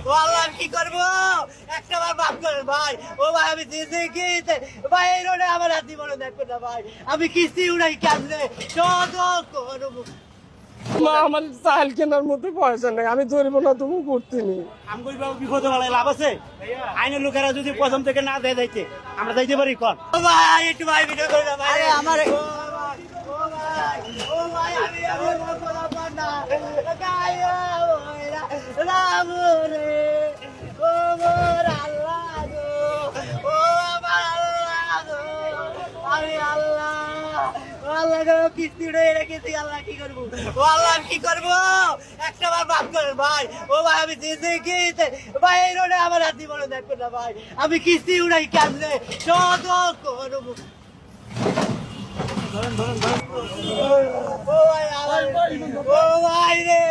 ও আল্লাহ আমি কি করবো? একটা বার মাফ করেন ভাই। ও ভাই আমি দিতে ভাই এই রোডে আমার হাত জীবনে দেখো না ভাই, আমি কিস্তি উড়াই কেমনে করবো। মা আমার চাল কেনার মতো পয়সা নেই, আমি ধরবো না তুমি করতে নি। আমগুই বাবু বিপদে বলে লাভ আছে? আইনের লোকেরা যদি প্রথম থেকে না দেয় যাইতে আমরা যাইতে পারি কর। ও ভাই একটু ভাই ভিডিও করে দাও ভাই। আমার ও ভাই ও ভাই আমি বললাম না গায়া ওরা রাম রে ও মোর আল্লাহ গো, ও আমার আল্লাহ গো, আমি আল্লাহ আল্লাহ গো কিস্তি উড়ে রেখেছি। আল্লাহ কি করবো? ও আল্লাহ আমি কি করবো? একটা বার মাফ করেন ভাই। ও ভাই আমি দিতে ভাই এই রোডে আমার হাত জীবনে দেখো না ভাই, আমি কিস্তি উড়াই কেমনে করবো। ও ভাই ও ভাই রে